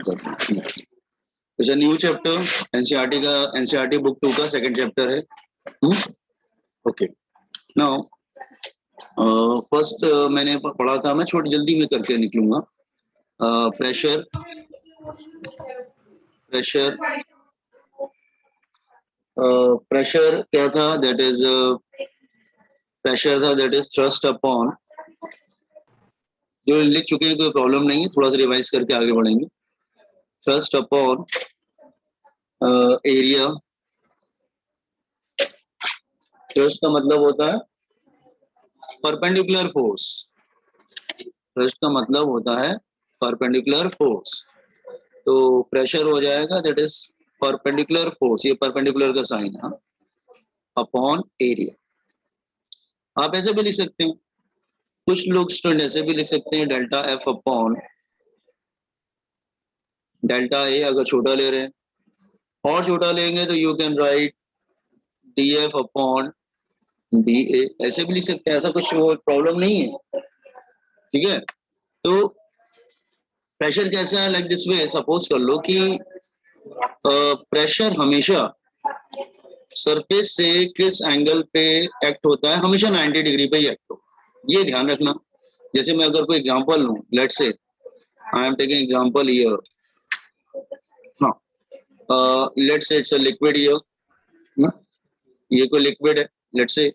Start करते हैं। It's a new chapter, NCERT का, एनसीईआरटी बुक 2 का सेकंड चैप्टर है। ओके, नाउ फर्स्ट मैंने पढ़ा था, मैं छोटी जल्दी में करके निकलूंगा। प्रेशर क्या था? दैट इज प्रेशर था, दैट इज थ्रस्ट अपॉन, जो लिख चुके हैं कोई प्रॉब्लम नहीं है, थोड़ा सा रिवाइज करके आगे बढ़ेंगे। Thrust upon area. थ्रस्ट का मतलब होता है परपेंडिकुलर फोर्स। थ्रस्ट का मतलब होता है परपेंडिकुलर फोर्स। तो प्रेशर हो जाएगा दैट इज परपेंडिकुलर फोर्स, ये परपेंडिकुलर का साइन है, अपॉन एरिया। आप ऐसे भी लिख सकते हैं, कुछ लोग स्टूडेंट ऐसे भी लिख सकते हैं, delta F upon delta A, अगर छोटा ले रहे हैं, और छोटा लेंगे तो you can write D F upon D A, ऐसे भी लिख सकते हैं, ऐसा कुछ प्रॉब्लम नहीं है। ठीक है, तो प्रेशर कैसा है? लाइक दिस वे, सपोज कर लो कि प्रेशर हमेशा सरफेस से किस एंगल पे एक्ट होता है, हमेशा 90 डिग्री पे ही एक्ट हो, ये ध्यान रखना। जैसे मैं अगर कोई एग्जांपल लूं, let's say I am taking example here, हाँ, let's say it's a liquid here, ये कोई लिक्विड है लेट्स से,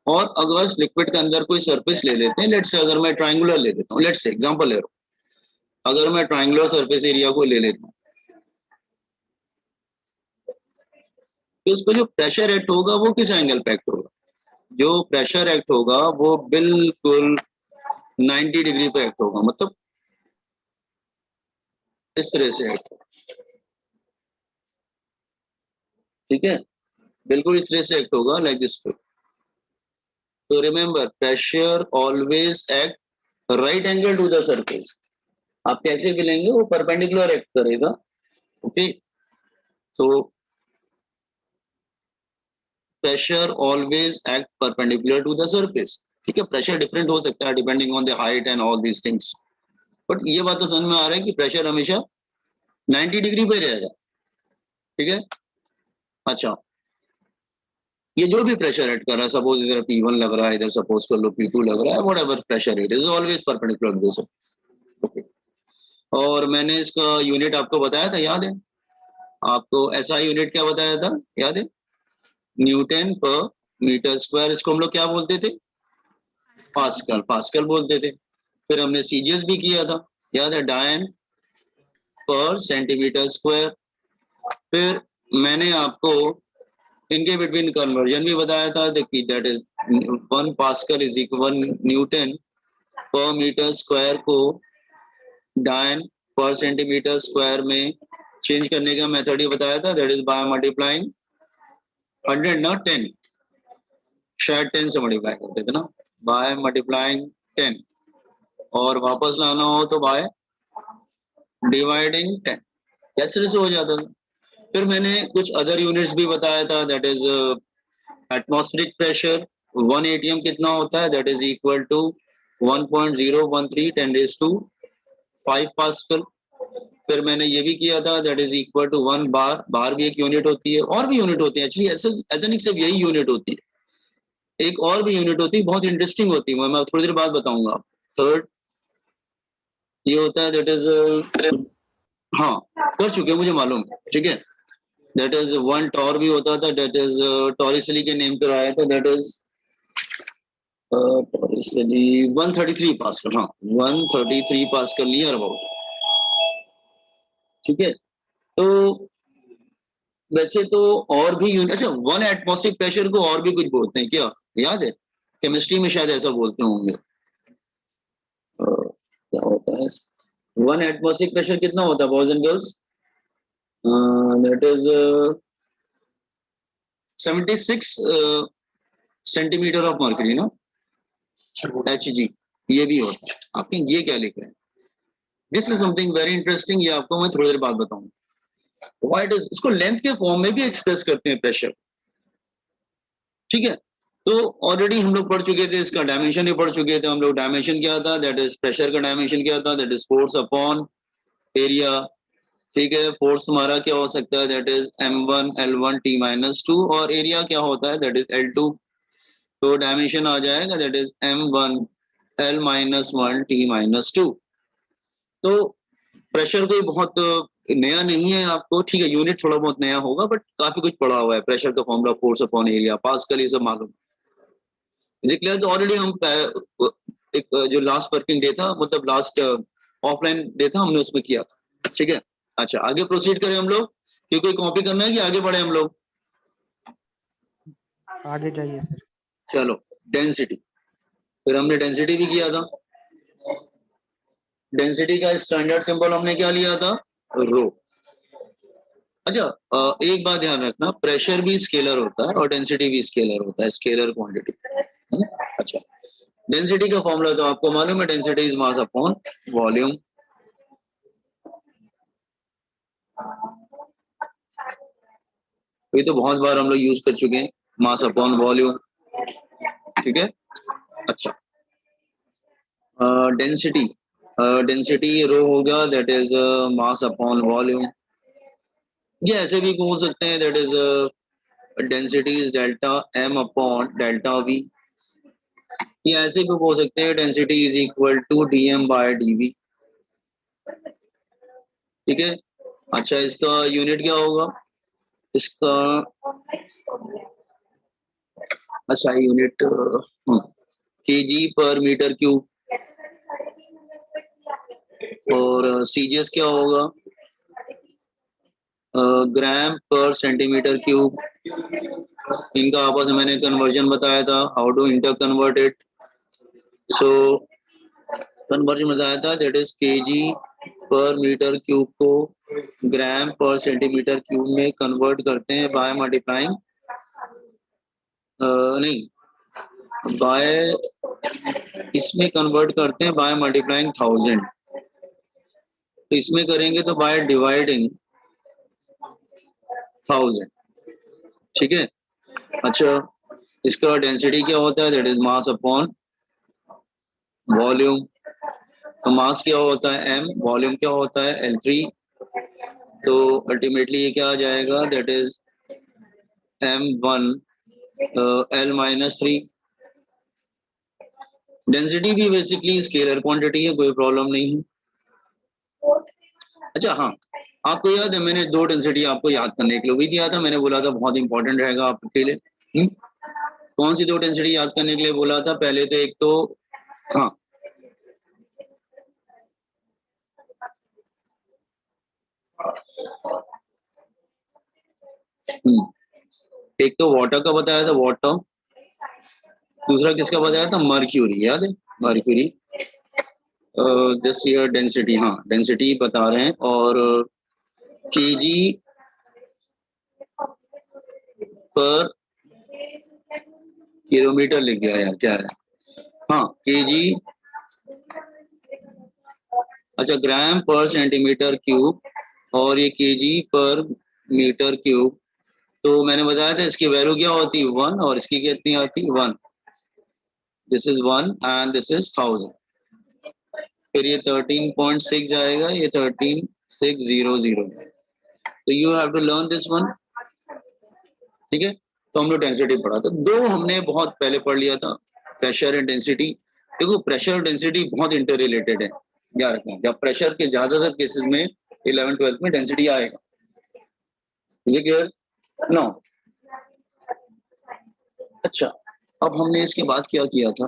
और अगर लिक्विड के अंदर कोई सरफेस ले लेते हैं, लेट्स से अगर मैं ट्रायंगुलर ले लेता हूँ, लेट्स से एग्जांपल ले रहा हूँ, अगर मैं ट्रायंगुलर सरफेस एरिया को ले लेता हूँ, तो उस पर जो प्रेशर एक्ट होगा वो किस एंगल पे एक्ट होगा? जो प्रेशर एक्ट होगा वो बिल्कुल 90 डिग्री पे एक्ट होगा, मतलब इस तरह से एक्ट होगा। ठीक है, बिल्कुल इस तरह से एक्ट होगा, लाइक दिस पे। तो remember, pressure always act right angle to the surface. आप कैसे भी लेंगे वो परपेंडिकुलर एक्ट करेगा। ओके, तो pressure always act perpendicular to the surface. ठीक है, प्रेशर डिफरेंट हो सकता है depending on the height and all these things, but ये बात तो समझ में आ रहा है कि प्रेशर हमेशा 90 डिग्री पे रहेगा। ठीक है, अच्छा, ये जो भी प्रेशर ऐड कर रहा है, सपोज इधर P1 लग रहा है, इधर सपोज कर लो P2 लग रहा है, whatever pressure it is always perpendicular to the surface. Okay, और मैंने इसका यूनिट आपको बताया था, याद है? आपको ऐसा यूनिट क्या बताया था, याद है? न्यूटन पर मीटर स्क्वायर। इसको हम लोग क्या बोलते थे? पास्कल, पास्कल बोलते थे। फिर हमने सीजीएस भी किया था, याद है? डायन पर सेंटीमीटर स्क्वायर। फिर मैंने आपको इनके बिटवीन कन्वर्जन भी बताया था, देखिए that is 1 pascal is equal 1 Newton पर मीटर स्क्वायर को डायन पर सेंटीमीटर स्क्वायर में चेंज करने का मेथड ही बताया था, that is by multiplying 100 not 10, शायद 10 से मल्टीप्लाई करते थे ना, बाय मल्टीप्लाइंग 10, और वापस लाना हो तो बाय डिवाइडिंग 10, कैसे से हो जाता था। फिर मैंने कुछ अदर यूनिट्स भी बताया था, that is atmospheric pressure 1 atm कितना होता है, that is equal to 1.013 10⁵ pascal. फिर मैंने ये भी किया था, that is equal to 1 bar, bar भी एक यूनिट होती है, और भी यूनिट होती है एक्चुअली, ऐसा नहीं सिर्फ यही यूनिट होती है, एक और भी यूनिट होती है, बहुत इंटरेस्टिंग होती है, मैं थोड़ी देर बाद बताऊंगा। थर्ड ये होता है, दैट इज हाँ, कर चुके मुझे मालूम है, ठीक है, दैट इज 1 टॉर भी होता था, दैट इज टॉरिसली के नेम पर आया था, दैट इज टॉरिसली 133 पास्कल, हाँ 133 पास्कल नियर अबाउट। ठीक है, तो वैसे तो और भी यूनिट, अच्छा 1 एटमॉस्फेरिक प्रेशर को और भी कुछ बोलते हैं क्या, याद है? केमिस्ट्री में शायद ऐसा बोलते होंगे, क्या होता है 1 एटमॉस्फेरिक प्रेशर कितना होता है boys and girls? That is 76 centimetre of mercury ना, Hg, ये भी होता है। आपके ये क्या लिख रहे हैं? This is something very interesting, ये आपको मैं थोड़ी देर बाद बताऊंगा। व्हाट इज, इसको लेंथ के फॉर्म में भी एक्सप्रेस करते हैं प्रेशर। ठीक है, तो ऑलरेडी हम लोग पढ़ चुके थे, इसका डायमेंशन ही पढ़ चुके थे हम लोग। डायमेंशन क्या था? दैट इज प्रेशर का डायमेंशन क्या था? That is force upon area, ठीक है। फोर्स हमारा क्या हो सकता है, that is m1 l1 t minus two, और एरिया क्या होता है, दैट इज l2। तो डायमेंशन आ जाएगा that is m1 l minus one t minus two. तो प्रेशर कोई बहुत नया नहीं है आपको, ठीक है, यूनिट थोड़ा बहुत नया होगा बट काफी कुछ पड़ा हुआ है। प्रेशर का formula force upon area, pascal, ये सब मालूम है क्लियर। तो ऑलरेडी हम एक जो लास्ट वर्किंग डे था, मतलब लास्ट ऑफलाइन डे था, हमने उसमें किया था, ठीक है। अच्छा, आगे प्रोसीड करें हम लोग, कि कोई कॉपी करना है कि आगे बढ़े हम लोग? आगे जाइए सर। चलो, डेंसिटी, फिर हमने डेंसिटी भी किया था। डेंसिटी का स्टैंडर्ड सिंबल हमने क्या लिया था, रो। अच्छा, एक बात ध्यान रखना, प्रेशर भी स्केलर होता है और डेंसिटी भी स्केलर होता है, स्केलर क्वांटिटी। अच्छा, डेंसिटी का फॉर्मूला तो आपको मालूम है, density is mass upon volume. ये तो बहुत बार हम लोग यूज कर चुके हैं, मास अपॉन वॉल्यूम, ठीक है। अच्छा, डेंसिटी, डेंसिटी रो होगा, that is mass upon volume. ये ऐसे भी बोल सकते हैं, that is density is delta m upon delta v। ये ऐसे भी बोल सकते हैं, density is equal to dm by dv, ठीक है। अच्छा, इसका यूनिट क्या होगा, इसका, अच्छा unit KG per metre cube, और सीजीएस क्या होगा, ग्राम पर सेंटीमीटर क्यूब। इनका आपस में मैंने कन्वर्जन बताया था, how to interconvert it. So conversion बताया था, that is K G per metre cube को ग्राम पर सेंटीमीटर क्यूब में कन्वर्ट करते हैं बाय मल्टीप्लाइंग, नहीं, बाय, इसमें कन्वर्ट करते हैं बाय मल्टीप्लाइंग 1000। तो इसमें करेंगे तो बाय डिवाइडिंग 1000, ठीक है। अच्छा, इसका डेंसिटी क्या होता है, that is mass upon volume. तो मास क्या होता है m, वॉल्यूम क्या होता है L3। तो अल्टीमेटली ये क्या आ जाएगा, that is m1 l minus three. Density भी बेसिकली स्केलर क्वांटिटी है, कोई प्रॉब्लम नहीं है। अच्छा हाँ, आपको याद है मैंने दो डेंसिटी आपको याद करने के लिए भी दिया था, मैंने बोला था बहुत इंपॉर्टेंट रहेगा आपके लिए। कौन सी दो डेंसिटी याद करने के लिए बोला था, पहले तो एक तो, हाँ, एक तो वाटर का बताया था, वाटर। दूसरा किसका बताया था, मर्क्यूरी, याद है, मर्क्यूरी। दिस ईयर डेंसिटी, हाँ डेंसिटी बता रहे हैं, और केजी पर किलोमीटर लिख गया यार, क्या है, हाँ केजी, अच्छा ग्राम पर सेंटीमीटर क्यूब, और ये केजी पर मीटर क्यूब। तो मैंने बताया था इसकी वैल्यू क्या होती है, 1, और इसकी कितनी आती है, 1। This is 1 and this is 1000। फिर ये 13.6 जाएगा, ये 13600। तो you have to learn this one, ठीक है। तो हम लोग डेंसिटी पढ़ा था, दो हमने बहुत पहले पढ़ लिया था, प्रेशर एंड डेंसिटी। देखो प्रेशर और डेंसिटी बहुत इंटर रिलेटेड है, याद रखना। जब प्रेशर के ज्यादातर केसेस में 11th-12th में डेंसिटी आएगा, ये क्लियर, नो। अच्छा, अब हमने इसके बाद क्या किया था,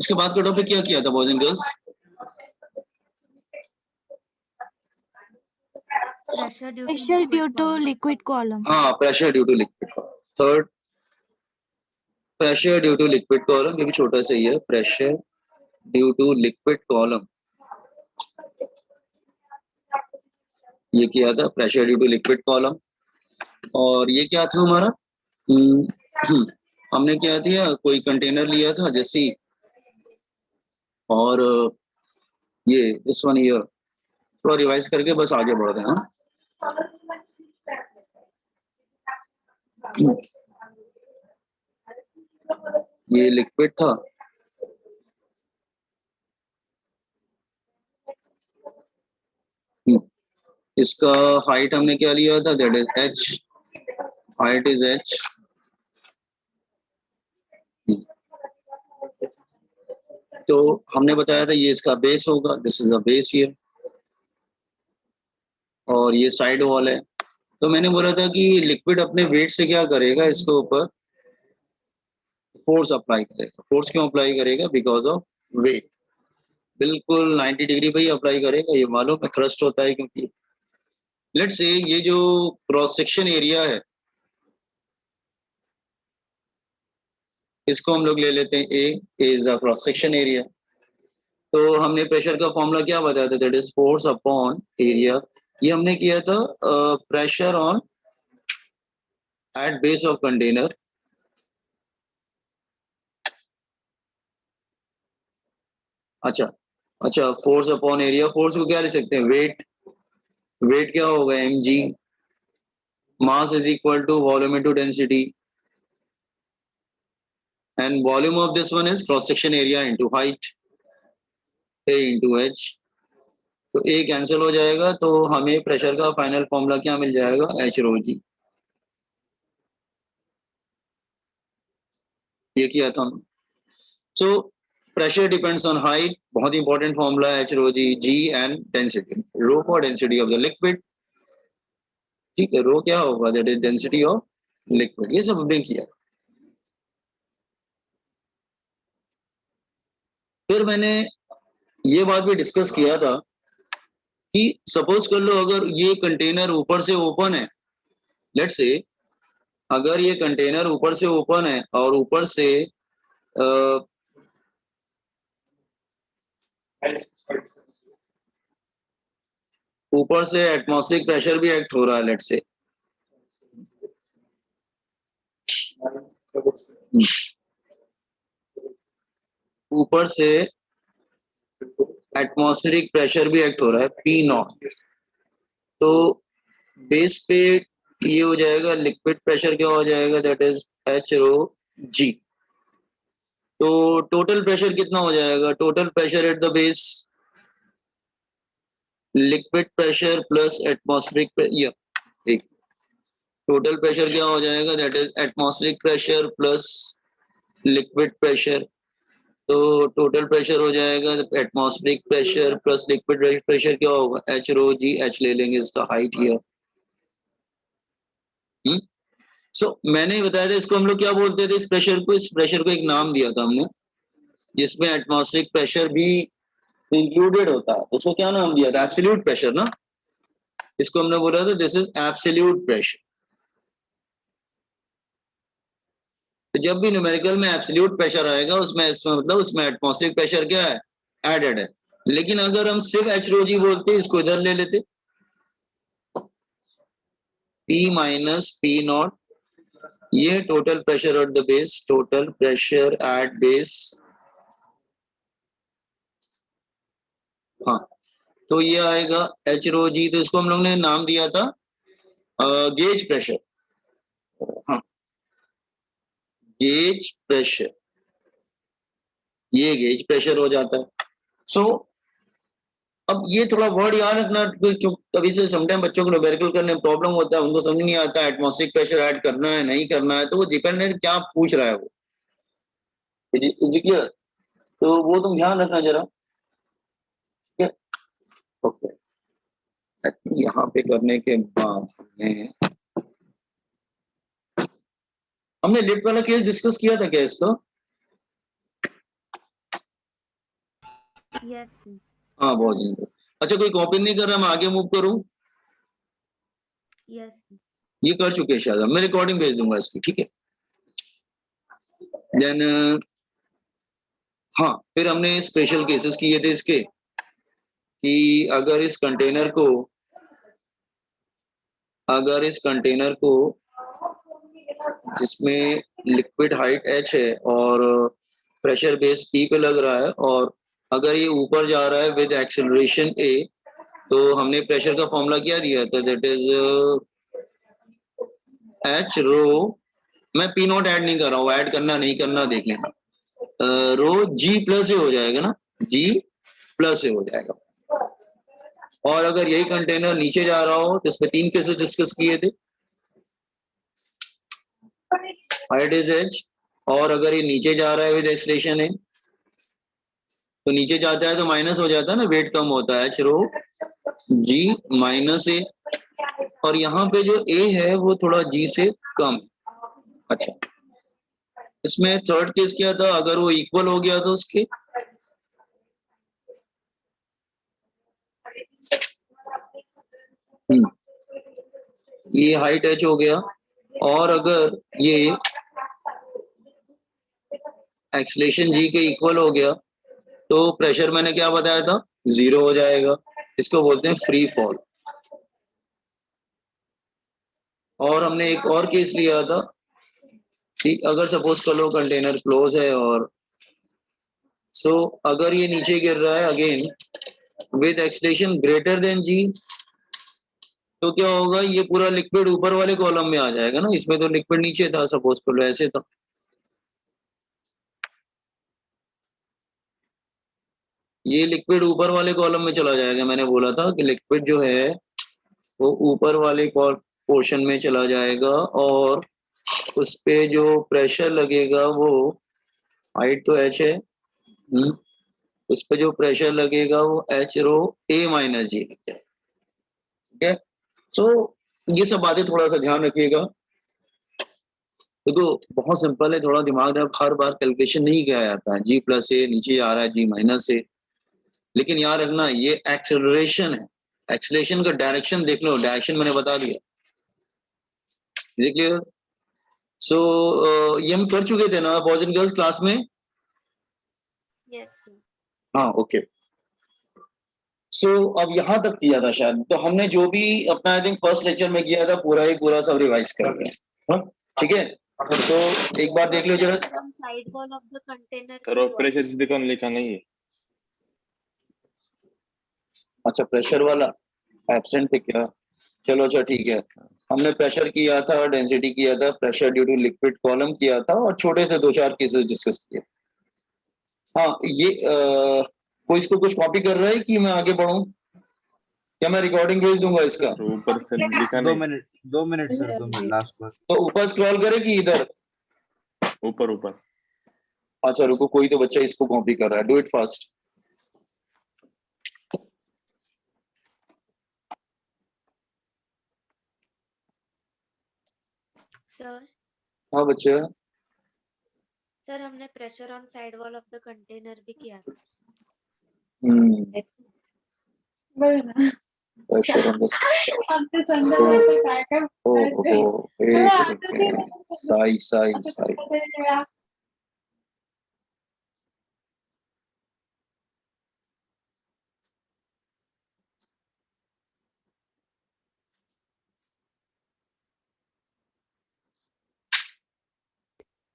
इसके बाद का टॉपिक क्या किया था boys and girls? Pressure due to liquid column. हाँ, pressure due to liquid column. Third, pressure due to liquid column, ये भी छोटा सा ही है, pressure due to liquid column, ये किया था pressure due to liquid column. और ये क्या था हमारा, हमने क्या दिया, कोई कंटेनर लिया था जैसी, और ये इस वन ईयर थोड़ा रिवाइज करके बस आगे बढ़ रहे हैं, हाँ? ये लिक्विड था, इसका हाइट हमने क्या लिया था, that is h, height is h। तो हमने बताया था ये इसका बेस होगा, this is a base here, और ये साइड वॉल है। तो मैंने बोला था कि लिक्विड अपने वेट से क्या करेगा, इसके ऊपर फोर्स अप्लाई करेगा। फोर्स क्यों अप्लाई करेगा, बिकॉज ऑफ वेट। बिल्कुल 90 डिग्री पे ही अप्लाई करेगा, ये मालूम है, थ्रस्ट होता है क्योंकि। लेट्स से ये जो क्रॉस सेक्शन एरिया है इसको हम लोग ले लेते हैं A is the cross section area. तो हमने प्रेशर का फॉर्मूला क्या बताया था, that is force upon area. ये हमने किया था pressure on at base of container. अच्छा अच्छा, फोर्स अपॉन एरिया, फोर्स को क्या लिख सकते हैं, वेट। वेट क्या होगा, mg, mass is equal to volume into density, and volume of this one is cross section area into height, a into h। तो a कैंसिल हो जाएगा, तो हमें प्रेशर का फाइनल फॉर्मूला क्या मिल जाएगा, h रो जी। ये किया था हमने। So pressure depends on height, बहुत इंपॉर्टेंट फॉर्मूला है, h rho G, g and density, rho for density of the liquid. ठीक है, रो क्या होगा, that is density of liquid. ये सब हमने किया। फिर मैंने ये बात भी डिस्कस किया था कि सपोज कर लो अगर ये कंटेनर ऊपर से ओपन है, लेट्स से अगर ये कंटेनर ऊपर से ओपन है और ऊपर से एटमॉस्फेरिक प्रेशर भी एक्ट हो रहा है, लेट्स से ऊपर से एटमॉस्फेरिक प्रेशर भी एक्ट हो रहा है, पी नॉट। तो बेस पे ये हो जाएगा, लिक्विड प्रेशर क्या हो जाएगा, दैट इज एच रो जी। तो टोटल प्रेशर कितना हो जाएगा, total pressure at the base, liquid pressure plus atmospheric pressure, total pressure क्या हो जाएगा, that is atmospheric pressure plus liquid pressure. तो टोटल प्रेशर हो जाएगा atmospheric pressure plus liquid pressure क्या होगा, एच रो जी, एच ले लेंगे इसका हाइट हियर। सो मैंने बताया था इसको हम लोग क्या बोलते थे, इस प्रेशर को एक नाम दिया था हमने, जिसमें एटमॉस्फेरिक प्रेशर भी इंक्लूडेड होता है। उसको क्या नाम दिया था, एब्सोल्यूट प्रेशर ना। इसको हमने बोला था दिस इज एब्सोल्यूट प्रेशर। तो जब भी न्यूमेरिकल में एब्सोल्यूट प्रेशर आएगा उसमें मतलब उसमें एटमॉस्फेरिक प्रेशर क्या है, एडेड है। लेकिन अगर हम सिर्फ एच रो जी बोलते, इसको इधर ले लेते, P माइनस पी नॉट, ये total pressure at the base, total pressure at base. हाँ, तो ये आएगा एच रो जी। तो इसको हम लोग ने नाम दिया था गेज प्रेशर। हाँ, गेज प्रेशर, ये गेज प्रेशर हो जाता है। सो अब ये थोड़ा वर्ड याद रखना, क्यों कभी से समटाइम बच्चों को न्यूमेरिकल करने में प्रॉब्लम होता है, उनको समझ नहीं आता एटमॉस्फेरिक प्रेशर ऐड करना है नहीं करना है, तो वो डिपेंडेंट क्या पूछ रहा है वो, इज क्लियर। तो वो तुम ध्यान रखना जरा, ठीक है। ओके, यहाँ पे करने के बाद हमने लिफ्ट वाला केस डिस्कस किया था क्या इसको, Yes. हाँ बहुत जल्दी। अच्छा, कोई कॉपी नहीं कर रहा, मैं आगे मूव करूं, Yes. ये कर चुके हैं शायद, मैं रिकॉर्डिंग भेज दूंगा इसकी, ठीक है। देन हाँ, फिर हमने स्पेशल केसेस किए थे इसके, कि अगर इस कंटेनर को जिसमें लिक्विड हाइट h है और प्रेशर बेस p पे लग रहा है, और अगर ये ऊपर जा रहा है विद एक्सेलरेशन a, तो हमने प्रेशर का फॉर्मूला क्या दिया था, दैट इज h रो, मैं p नॉट ऐड नहीं कर रहा हूँ, ऐड करना नहीं करना देख लेना, रो g प्लस ए हो जाएगा ना, g प्लस ए हो जाएगा। और अगर यही कंटेनर नीचे जा रहा हो तो इसमें 3 केसेस डिस्कस किए थे, हाइट इज एच, और अगर ये नीचे जा रहा है विद एक्सलेशन है तो नीचे जाता है तो माइनस हो जाता है ना, वेट कम होता है, एच रो जी माइनस ए, और यहाँ पे जो ए है वो थोड़ा जी से कम है। अच्छा, इसमें थर्ड केस क्या था, अगर वो इक्वल हो गया तो उसके ये हाइट एच हो गया, और अगर ये एक्सलेशन जी के इक्वल हो गया तो प्रेशर मैंने क्या बताया था, 0 हो जाएगा। इसको बोलते हैं फ्री फॉल। और हमने एक और केस लिया था कि अगर सपोज कर लो कंटेनर क्लोज है और अगर ये नीचे गिर रहा है again with acceleration greater than g, तो क्या होगा, ये पूरा लिक्विड ऊपर वाले कॉलम में आ जाएगा ना, इसमें तो लिक्विड नीचे था, सपोज कर लो ऐसे था। ये लिक्विड ऊपर वाले कॉलम में चला जाएगा, मैंने बोला था कि लिक्विड जो है वो ऊपर वाले पोर्शन में चला जाएगा, और उस पे जो प्रेशर लगेगा वो, हाइट तो एच है, उस पे जो प्रेशर लगेगा वो एच रो ए माइनस जी, ठीक है। सो ये सब बातें थोड़ा सा ध्यान रखिएगा। देखो बहुत सिंपल है, थोड़ा दिमाग में हर बार कैलकुलेशन नहीं किया जाता है, जी प्लस ए नीचे आ रहा है जी माइनस ए, लेकिन याद रखना ये एक्सेलरेशन है, एक्सेलरेशन का डायरेक्शन देख लो, डायरेक्शन मैंने बता दिया, क्लियर। सो ये हम कर चुके थे ना बॉयज एंड गर्ल्स क्लास में। Yes sir. हाँ ओके। सो अब यहाँ तक किया था शायद, तो हमने जो भी अपना आई थिंक फर्स्ट लेक्चर में किया था पूरा ही पूरा सब रिवाइज कर लिया, ठीक है। तो एक बार देख लो जरा, side wall of the container sir pressure silicon लिखा नहीं है। अच्छा प्रेशर वाला एब्सेंट थे क्या, चलो अच्छा ठीक है। हमने प्रेशर किया था, डेंसिटी किया था, pressure due to liquid column किया था, और छोटे से 2-4 केसेस डिस्कस किए। हाँ ये कोई इसको कुछ कॉपी कर रहा है कि मैं आगे बढ़ूं, क्या मैं रिकॉर्डिंग भेज दूंगा इसका? सर ऊपर से लिखा दो नहीं। मिनट सर, 2 मिनट लास्ट बार। तो ऊपर स्क्रॉल करे कि इधर? ऊपर ऊपर। अच्छा रुको, कोई तो बच्चा इसको कॉपी कर रहा है, डू इट फास्ट। सर। हाँ बच्चे, सर हमने pressure on side wall of the container भी किया था। प्रेशर ऑन द ओहो, एक second, Sai Sai Sai,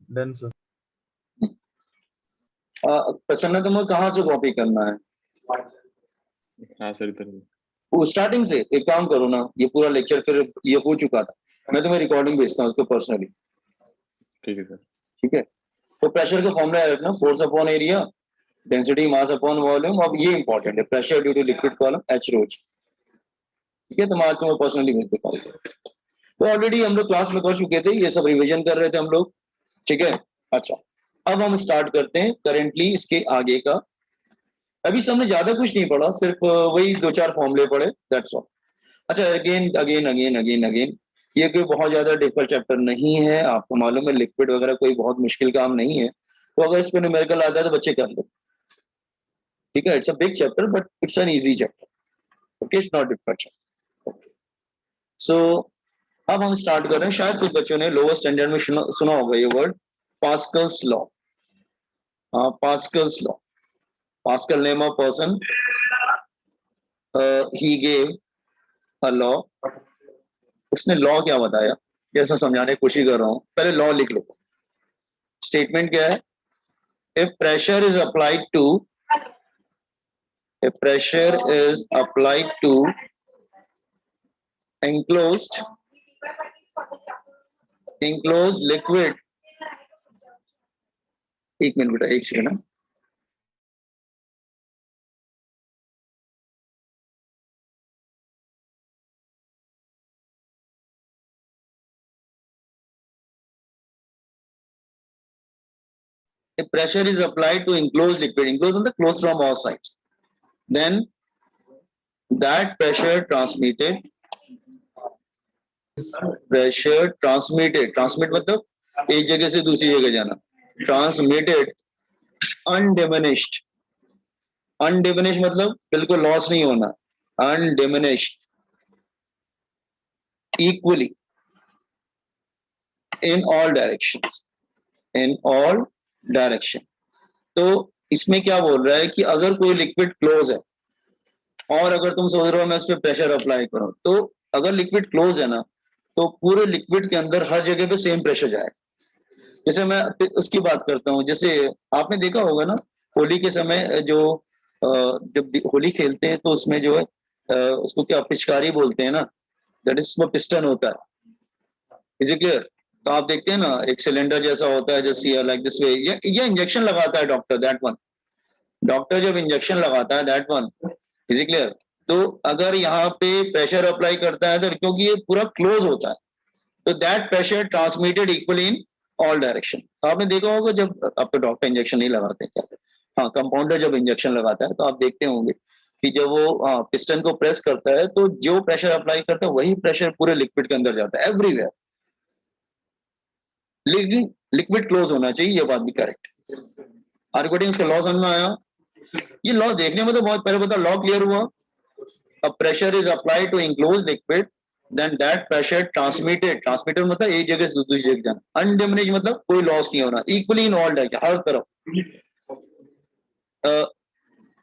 done sir. प्रसन्न तुम्हें कहाँ से कॉपी करना है? हाँ सर इधर। वो स्टार्टिंग से एक काम करो ना, ये पूरा लेक्चर फिर ये हो चुका था, मैं तुम्हें रिकॉर्डिंग भेजता हूँ उसको पर्सनली, ठीक है सर। ठीक है। तो प्रेशर का फॉर्मूला है रखना, force upon area, density mass upon volume. अब ये इंपॉर्टेंट है, pressure due to liquid column h rho, ठीक है। तो मैं आज तुम्हें पर्सनली भेज देता हूँ। तो ऑलरेडी हम लोग क्लास में कर चुके थे, ये सब रिविजन कर रहे थे हम लोग, ठीक है। अच्छा अब हम स्टार्ट करते हैं करेंटली इसके आगे का। अभी हमने ज्यादा कुछ नहीं पढ़ा, सिर्फ वही 2-4 फॉर्मूले पढ़े, दैट्स ऑल। अच्छा again again again again again, ये कोई बहुत ज्यादा डिफिकल्ट चैप्टर नहीं है, आपको मालूम है लिक्विड वगैरह कोई बहुत मुश्किल काम नहीं है, तो अगर इस पर न्यूमेरिकल आता है तो बच्चे कर ले, ठीक है। It's a big chapter but it's an easy chapter, okay, it's not difficult chapter, okay. So अब हम स्टार्ट कर रहे हैं, शायद कुछ बच्चों ने लोअर स्टैंडर्ड में सुना होगा ये word, Pascal's law. Pascal's law, Pascal name of person, he gave a law. उसने लॉ क्या बताया, जैसा समझाने की कोशिश कर रहा हूं, पहले लॉ लिख लो। स्टेटमेंट क्या है, if pressure is applied to if pressure is applied to enclosed liquid, एक मिनट बेटा, एक second. if pressure is applied to enclosed liquid, enclosed on the close from all sides, then that pressure transmitted transmit मतलब एक जगह से दूसरी जगह जाना, transmitted undiminished मतलब बिल्कुल लॉस नहीं होना, undiminished equally in all directions, in all direction. तो इसमें क्या बोल रहा है कि अगर कोई लिक्विड क्लोज है और अगर तुम सोच रहे हो मैं उस पर प्रेशर अप्लाई करूं, तो अगर लिक्विड क्लोज है ना तो पूरे लिक्विड के अंदर हर जगह पे सेम प्रेशर जाएगा। जैसे मैं उसकी बात करता हूँ, जैसे आपने देखा होगा ना होली के समय जो जब होली खेलते हैं तो उसमें जो है उसको क्या पिचकारी बोलते हैं ना, दैट इज पिस्टन होता है, इज इट क्लियर? तो आप देखते हैं ना एक सिलेंडर जैसा होता है जैसे लाइक दिस वे, ये इंजेक्शन लगाता है डॉक्टर, दैट वन, डॉक्टर जब इंजेक्शन लगाता है that one, is it clear? तो अगर यहाँ पे प्रेशर अप्लाई करता है तो क्योंकि ये पूरा क्लोज होता है तो that pressure transmitted equally in all direction. तो आपने देखा होगा जब आपके डॉक्टर इंजेक्शन नहीं लगाते क्या, हाँ कंपाउंडर जब इंजेक्शन लगाता है तो आप देखते होंगे कि जब वो पिस्टन को प्रेस करता है तो जो प्रेशर अप्लाई करता है वही प्रेशर पूरे लिक्विड के अंदर जाता है एवरीवेयर, लेकिन लिक्विड क्लोज होना चाहिए, ये बात भी करेक्ट। आर्गुटिंग उसका लॉ समझ में आया? ये लॉ देखने में तो बहुत पहले पता, लॉ क्लियर हुआ? A pressure is applied to enclosed liquid, then that pressure transmitted मतलब एक जगह से दूसरी जगह जाना, undiminished मतलब कोई लॉस नहीं होना, equally in all direction, हर तरफ।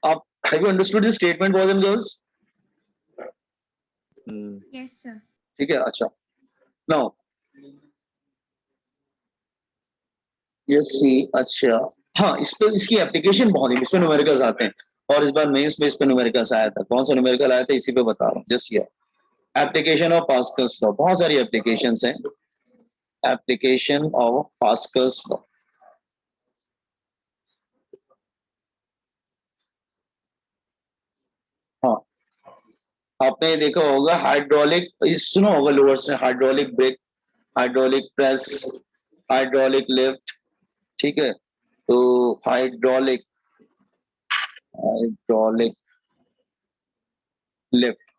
आप have you understood this statement, boys and girls? Yes, sir. ठीक है, अच्छा। Now, yes, see, अच्छा, हाँ, इस पे इसकी एप्लीकेशन बहुत है, इस पे न्यूमेरिकल्स आते हैं और इस बार मेंस में इस पे न्यूमेरिकल्स आया था। कौन सा न्यूमेरिकल आया था इसी पे बता रहा हूँ, just here, application of Pascal's law, बहुत सारी एप्लीकेशंस हैं, एप्लीकेशन ऑफ पास्कल्स लॉ। हाँ, आपने देखा होगा हाइड्रोलिक, सुना होगा लोअर से, hydraulic brake, hydraulic press, hydraulic lift, ठीक है? तो हाइड्रोलिक लिफ्ट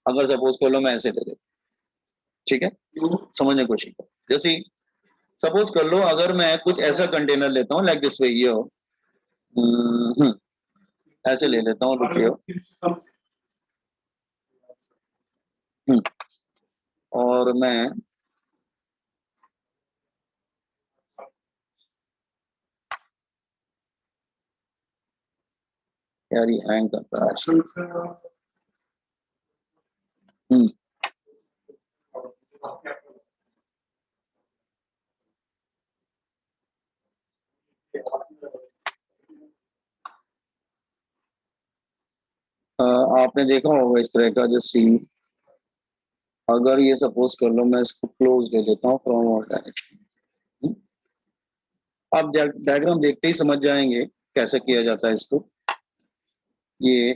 अगर सपोज कर लो मैं ऐसे ले ले, ठीक है, समझने की कोशिश करो। जैसे सपोज कर लो अगर मैं कुछ ऐसा कंटेनर लेता हूँ लाइक दिस वे, ये हो, ऐसे ले लेता हूँ, रुकिए, और मैं यार ये हैंग करता है। आपने देखा होगा इस तरह का, जैसे अगर ये सपोज कर लो मैं इसको क्लोज ले लेता हूँ फ्रॉम ऑल डायरेक्शन, आप डायग्राम देखते ही समझ जाएंगे कैसे किया जाता है इसको। ये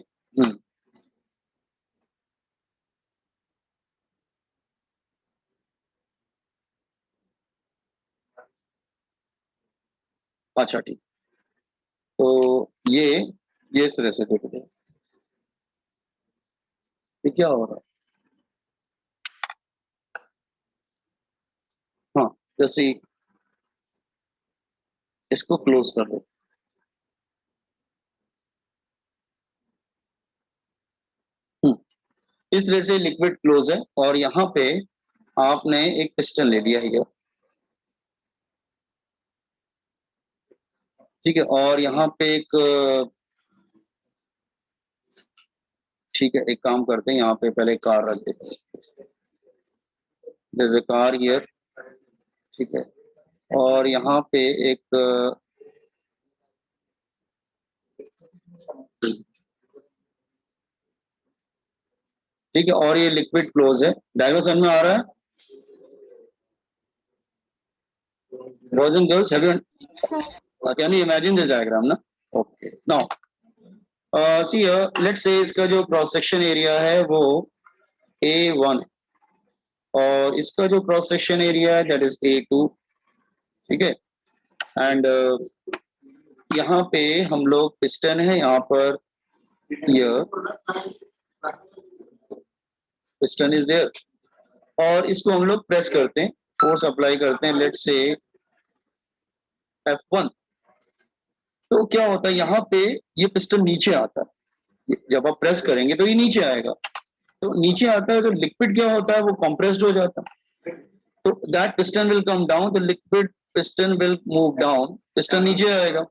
अच्छा ठीक, तो ये इस तरह से देखो, ये क्या हो रहा है, हाँ, जैसे इसको क्लोज कर दो, इस तरह से लिक्विड क्लोज है और यहाँ पे आपने एक पिस्टन ले लिया है, ठीक है, और यहाँ पे एक, ठीक है, एक काम करते हैं, यहाँ पे पहले कार रख देते हैं, जैसे कार हियर, ठीक है, और यहाँ पे एक ठीक है, और ये लिक्विड क्लोज है, डायग्राम समझ में आ रहा है? Boys and girls, have you can you imagine the diagram ना? Okay, now see here, let's say इसका जो क्रॉस सेक्शन एरिया है वो A1 और इसका जो क्रॉस सेक्शन एरिया है दैट इज A2, ठीक है, एंड यहाँ पे हम लोग पिस्टन है, यहाँ पर पिस्टन इज देयर, और इसको हम लोग प्रेस करते हैं, फोर्स अप्लाई करते हैं, लेट्स से F1। तो क्या होता है यहाँ पे, ये पिस्टन नीचे आता है, जब आप प्रेस करेंगे तो ये नीचे आएगा, तो नीचे आता है तो लिक्विड क्या होता है, वो कंप्रेस्ड हो जाता है, तो that piston will come down, तो liquid piston will move down, piston नीचे आएगा।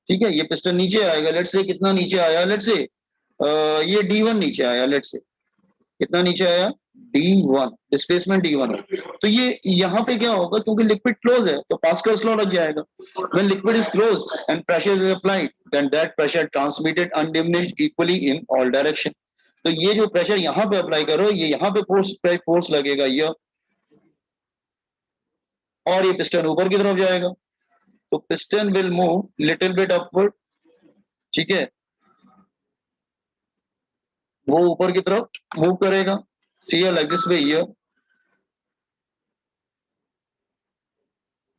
ठीक है, ये पिस्टन नीचे आएगा, लेट्स से कितना नीचे आया, लेट्स से ये D1 नीचे आया, लेट्स से कितना नीचे आया, D1, डिस्प्लेसमेंट D1 है। तो ये यहाँ पे क्या होगा, क्योंकि लिक्विड क्लोज है तो पास्कल्स लॉ लग जाएगा। When liquid is closed and pressure is applied, then that pressure transmitted undiminished equally in all direction। तो ये जो प्रेशर यहाँ पे अप्लाई करो, ये यहाँ पे फोर्स लगेगा ये, और ये पिस्टन ऊपर की तरफ जाएगा, तो piston will move little bit upward. ठीक है, वो ऊपर की तरफ मूव करेगा, see like this way here.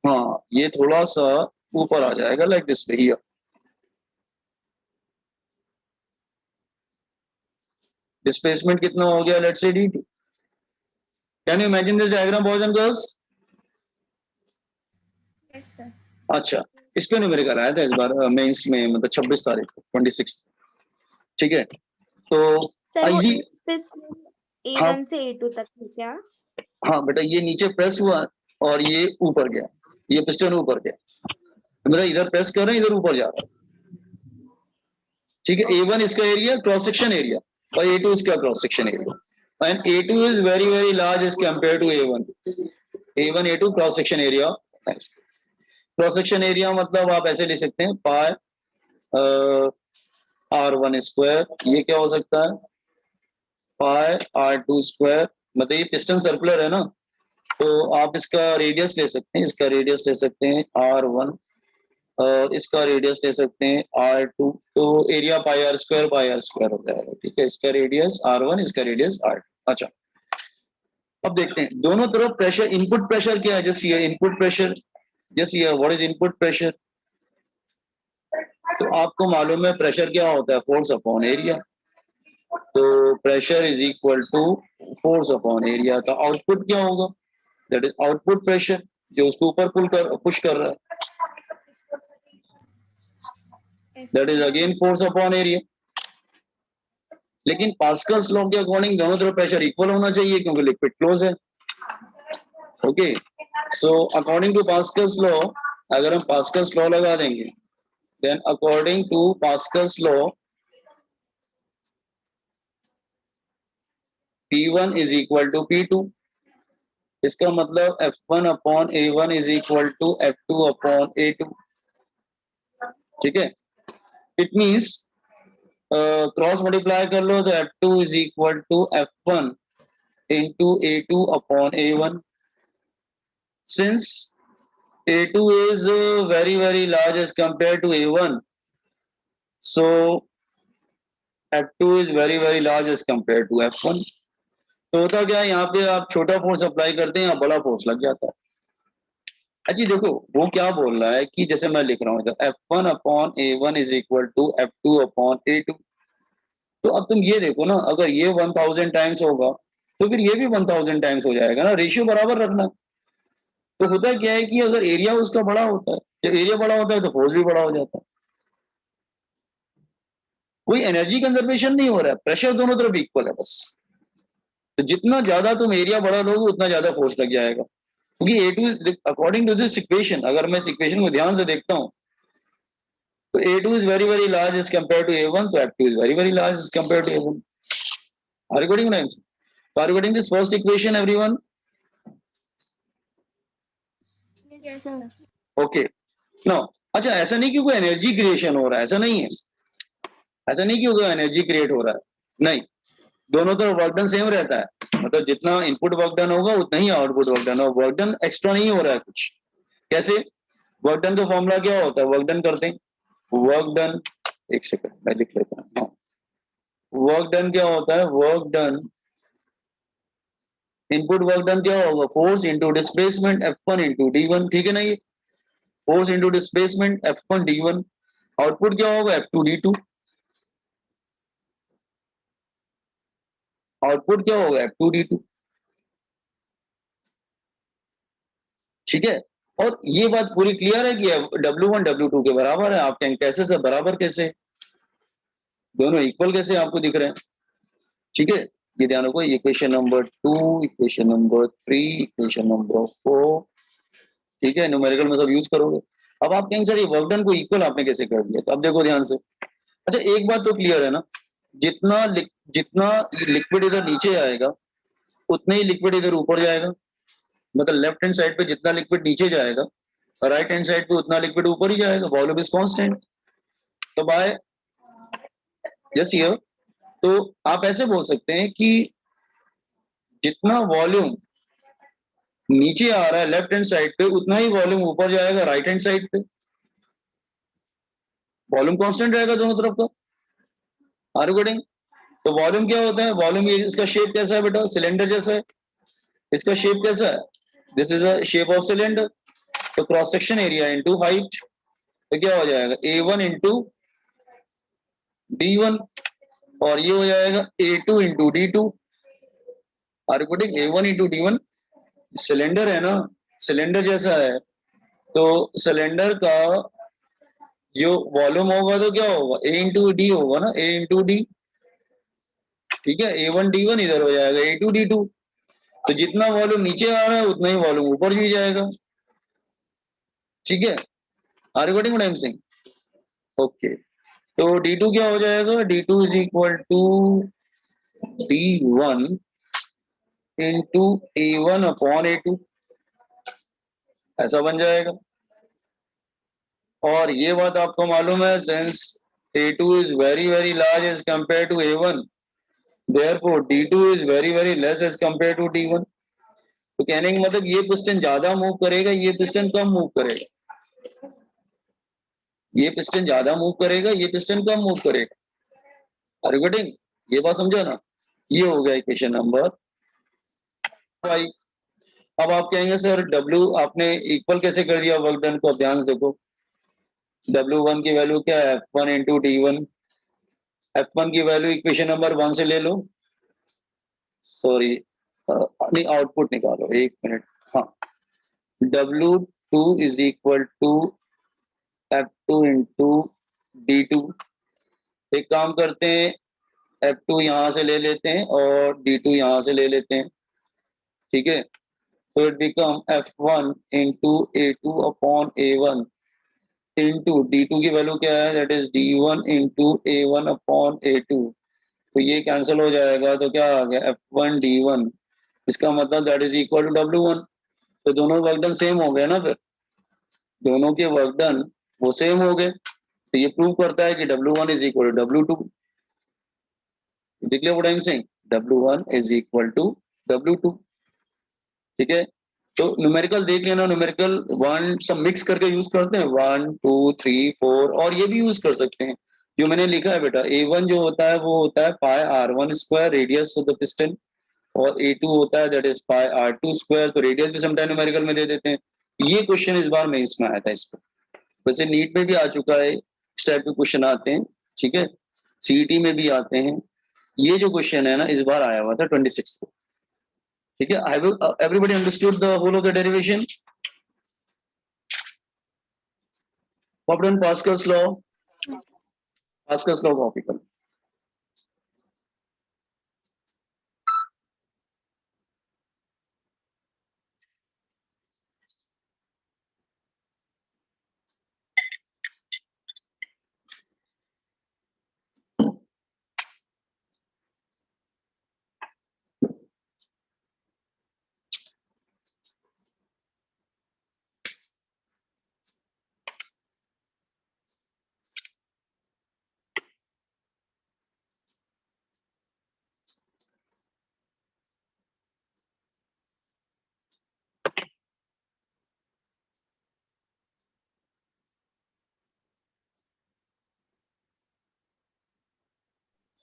हाँ, ये थोड़ा सा ऊपर आ जाएगा like this way here. Displacement कितना हो गया, let's say D2। Can you imagine this diagram boys and girls? Yes sir. अच्छा, इस पे मेरे कराया था इस बार मेंस में, मतलब 26 तारीख को 26। ठीक है, तो सर वो इजी। A1 से A2 तक है क्या? हाँ बेटा, ये नीचे प्रेस हुआ और ये ऊपर गया, ये पिस्टन ऊपर गया, मतलब इधर प्रेस कर रहे हैं, इधर ऊपर जा रहा है। ठीक है, A1 इसका एरिया, क्रॉस सेक्शन एरिया, और A2 इसका cross section area, and A2 is very very large as compare to A1। A1 A2 cross section area. Cross section area मतलब आप ऐसे ले सकते हैं, पाई R1 स्क्वायर, ये क्या हो सकता है, पाई R2 स्क्वायर, मतलब ये पिस्टन सर्कुलर है ना, तो आप इसका रेडियस ले सकते हैं, इसका रेडियस ले सकते हैं R1, और इसका रेडियस ले सकते हैं R2, तो एरिया पाई R स्क्वायर हो जाएगा। ठीक है, इसका रेडियस R1, इसका रेडियस R2। अच्छा, अब देखते हैं दोनों तरफ प्रेशर, इनपुट प्रेशर क्या है, जैसे ये इनपुट प्रेशर, जैसे ये व्हाट इज इनपुट प्रेशर, तो आपको मालूम है प्रेशर क्या होता है, फोर्स अपॉन एरिया, तो pressure is equal to force upon area. तो आउटपुट क्या होगा, दैट इज आउटपुट प्रेशर, जो उसको ऊपर पुश कर रहा है, that is again force upon area. लेकिन पास्कल्स लॉ के अकॉर्डिंग दोनों तरफ प्रेशर इक्वल होना चाहिए, क्योंकि लिक्विड क्लोज है। Okay, so according to Pascal's law, अगर हम पास्कल्स लॉ लगा देंगे, then according to Pascal's law, P1 is equal to P2। इसका मतलब F1 upon A1 is equal to F2 upon A2। ठीक है, it means क्रॉस मल्टीप्लाई कर लो, तो F2 is equal to F1 into A2 upon A1। Since A2 is very very large as compared to A1, so F2 is very very large as compared to F1। तो होता क्या है, यहाँ पे आप छोटा फोर्स अप्लाई करते हैं, यहाँ बड़ा फोर्स लग जाता है। अच्छा देखो, वो क्या बोल रहा है कि जैसे मैं लिख रहा हूँ इधर, F1 upon A1 is equal to F2 upon A2। तो अब तुम ये देखो ना, अगर ये 1000 टाइम्स होगा तो फिर ये भी 1000 टाइम्स हो जाएगा ना, रेशियो बराबर रखना। तो होता क्या है कि अगर एरिया उसका बड़ा होता है, जब एरिया बड़ा होता है तो फोर्स भी बड़ा हो जाता है। कोई एनर्जी कंजर्वेशन नहीं हो रहा है, प्रेशर दोनों तरफ इक्वल है बस। तो जितना ज्यादा तुम एरिया बड़ा लोगे उतना ज्यादा फोर्स लग जाएगा, क्योंकि A2 according to this equation, अगर मैं इस इक्वेशन को ध्यान से देखता हूं, तो A2 is very very large as compare to A1, तो F2 is very very large as compare to A1। Are you getting my answer? Are you getting this first equation, everyone? Yes sir. Okay. Now, अच्छा ऐसा नहीं कि कोई energy creation हो रहा है, ऐसा नहीं है, ऐसा नहीं कि कोई एनर्जी क्रिएट हो रहा है, नहीं, दोनों तरफ वर्क डन सेम रहता है, मतलब जितना इनपुट वर्क डन होगा उतना ही आउटपुट वर्क डन होगा, वर्क डन एक्स्ट्रा नहीं हो रहा है कुछ। कैसे, वर्क डन का फॉर्मूला क्या होता है, वर्क डन करते हैं, वर्क डन, एक सेकंड मैं लिख लेता हूँ, वर्क डन क्या होता है, work done, input work done क्या होगा, force into displacement F1 into D1। ठीक है ना, ये force into displacement F1 D1, output क्या होगा F2 D2, आउटपुट क्या होगा F2 D2। ठीक है, और ये बात पूरी क्लियर है कि W1 W2 के बराबर है। आप कहेंगे कैसे सर, बराबर कैसे, दोनों इक्वल कैसे आपको दिख रहे हैं। ठीक है, ये ध्यान रखो, equation number 2, equation number 3, equation number 4। ठीक है, न्यूमेरिकल में सब यूज करोगे। अब आप कहेंगे सर ये वर्क डन को इक्वल आपने कैसे कर दिया, तो अब देखो ध्यान से। अच्छा, एक बात तो क्लियर है ना, जितना लिक्विड इधर नीचे आएगा उतना ही लिक्विड इधर ऊपर जाएगा। मतलब लेफ्ट हैंड साइड पे जितना लिक्विड नीचे जाएगा, राइट हैंड साइड पे उतना लिक्विड ऊपर ही जाएगा। Volume is constant. तो बाय जस्ट हियर, तो आप ऐसे बोल सकते हैं कि जितना वॉल्यूम नीचे आ रहा है लेफ्ट हैंड साइड पे, उतना ही वॉल्यूम ऊपर जाएगा राइट हैंड साइड पे। वॉल्यूम कांस्टेंट रहेगा दोनों तरफ का। Are you getting? तो वॉल्यूम क्या होता है, वॉल्यूम, ये इसका शेप कैसा है बेटा, सिलेंडर जैसा है। इसका शेप कैसा है, this is a shape of cylinder. तो cross section area into height, तो क्या हो जाएगा A1 इंटू D1, और ये हो जाएगा A2 into D2। Are you getting? A1 into D1, cylinder है ना, सिलेंडर जैसा है, तो सिलेंडर का जो वॉल्यूम होगा तो क्या होगा, A इंटू डी होगा ना, A इंटू डी। ठीक है, A1 D1 इधर हो जाएगा A2 D2। तो जितना वॉल्यूम नीचे आ रहा है उतना ही वॉल्यूम ऊपर भी जाएगा। ठीक है, are you getting what I am saying? Okay, तो D2 क्या हो जाएगा, D2 is equal to D1 into A1 upon A2, ऐसा बन जाएगा। और ये बात आपको मालूम है, since A2 is very very large as compare to A1, therefore D2 is very very less as compared to D1। तो कहने का मतलब ये पिस्टन ज्यादा मूव करेगा, ये पिस्टन कम मूव करेगा। ये पिस्टन ज्यादा मूव करेगा, ये पिस्टन कम मूव करेगा। Are you getting? ये बात समझो ना। ये हो गया इक्वेशन नंबर 5। अब आप कहेंगे सर W आपने इक्वल कैसे कर दिया वर्क डन को, ध्यान से देखो। W1 की वैल्यू क्या है, F1 इंटू D1। F1 की वैल्यू इक्वेशन नंबर 1 से ले लो, सॉरी नहीं, आउटपुट निकालो, एक मिनट। हाँ, W2 is equal to F2 into D2। एक काम करते हैं, F2 यहां से ले लेते हैं और D2 यहां से ले लेते हैं। ठीक है, तो it become F1 into A2 upon A1 into D2 की वैल्यू क्या है, that is D1 into A1 upon A2। तो ये कैंसिल हो जाएगा, तो क्या आ गया F1 D1। इसका मतलब that is equal to W1। तो दोनों वर्क डन सेम हो गए ना, फिर दोनों के वर्क डन वो सेम हो गए। तो ये प्रूव करता है कि W1 is equal to W2। देखिए what I am saying, W1 is equal to W2। ठीक है, तो न्यूमेरिकल देख लेना, न्यूमेरिकल वन सब मिक्स करके यूज करते हैं, 1 2 3 4, और ये भी यूज कर सकते हैं जो मैंने लिखा है बेटा। A1 जो होता है वो होता है पाई R1 square, radius of the piston, और A2 होता है that is pi R2 square. तो रेडियस भी समटाइम न्यूमेरिकल में दे देते हैं। ये क्वेश्चन इस बार में इसमें आया था इस पर, वैसे नीट में भी आ चुका है, इस टाइप के क्वेश्चन आते हैं। ठीक है, सीईटी में भी आते हैं। ये जो क्वेश्चन है ना, इस बार आया हुआ था 26 को। ठीक है, I will everybody understood the whole of the derivation. What done Pascal's law? Pascal's law copy कर।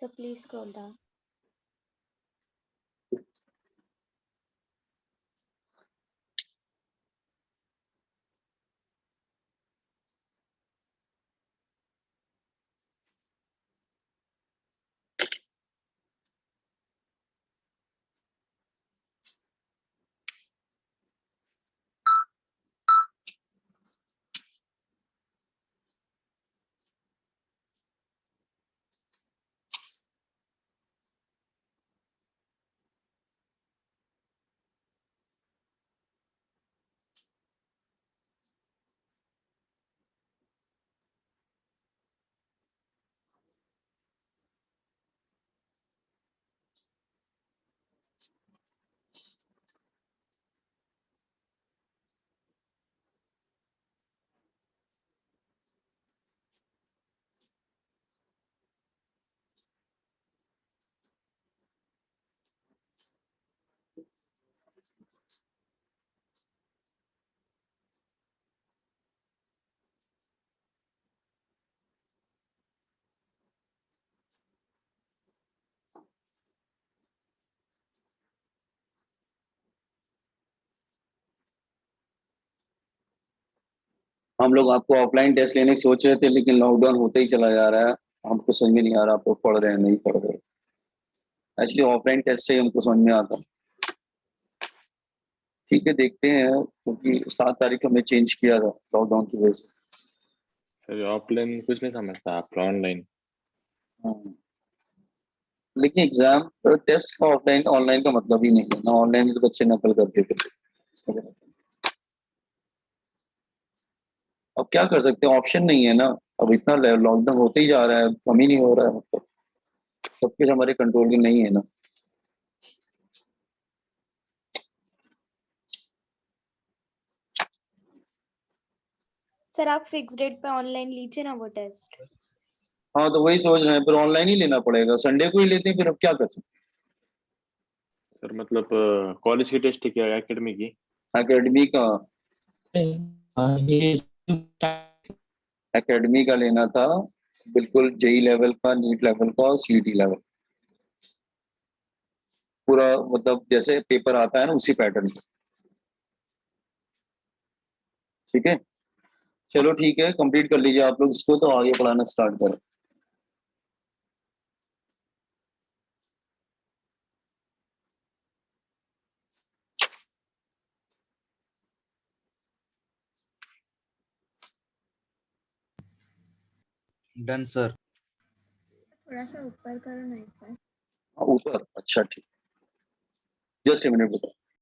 So please scroll down. हम लोग आपको ऑफलाइन टेस्ट लेने की सोच रहे थे, लेकिन लॉकडाउन होते ही चला जा रहा है। हमको समझ में नहीं आ रहा आप लोग पढ़ रहे हैं नहीं पढ़ रहे। एक्चुअली ऑफलाइन टेस्ट से ही हमको समझ में आता। ठीक है, देखते हैं, क्योंकि 7 तारीख हमने चेंज किया था लॉकडाउन की वजह से। सर ऑफलाइन कुछ नहीं समझता, आप ऑनलाइन। हाँ। लेकिन एग्जाम टेस्ट का ऑफलाइन ऑनलाइन का मतलब ही नहीं है ना। ऑनलाइन में तो बच्चे नकल करते थे। अब क्या कर सकते हैं, ऑप्शन नहीं है ना। अब इतना लॉकडाउन होते ही जा रहा है, कम ही नहीं हो रहा है, मतलब सब कुछ हमारे कंट्रोल में नहीं है ना। सर आप फिक्स डेट पे ऑनलाइन लीजिए ना वो टेस्ट। हाँ तो वही सोच रहे हैं, फिर ऑनलाइन ही लेना पड़ेगा, संडे को ही लेते हैं, फिर अब क्या कर सकते सर मतलब कॉलेज की टेस्ट क्या है, एकेडमी की? हैं। एकेडमी का लेना था, बिल्कुल जेई लेवल का, नीट लेवल का और सीईटी लेवल, पूरा मतलब जैसे पेपर आता है ना उसी पैटर्न का। ठीक है, चलो ठीक है, कंप्लीट कर लीजिए आप लोग इसको, तो आगे पढ़ाना स्टार्ट करो। Done sir. थोड़ा सा ऊपर करो ना एक बार। ऊपर, अच्छा ठीक, जस्ट ए मिनट बताओ।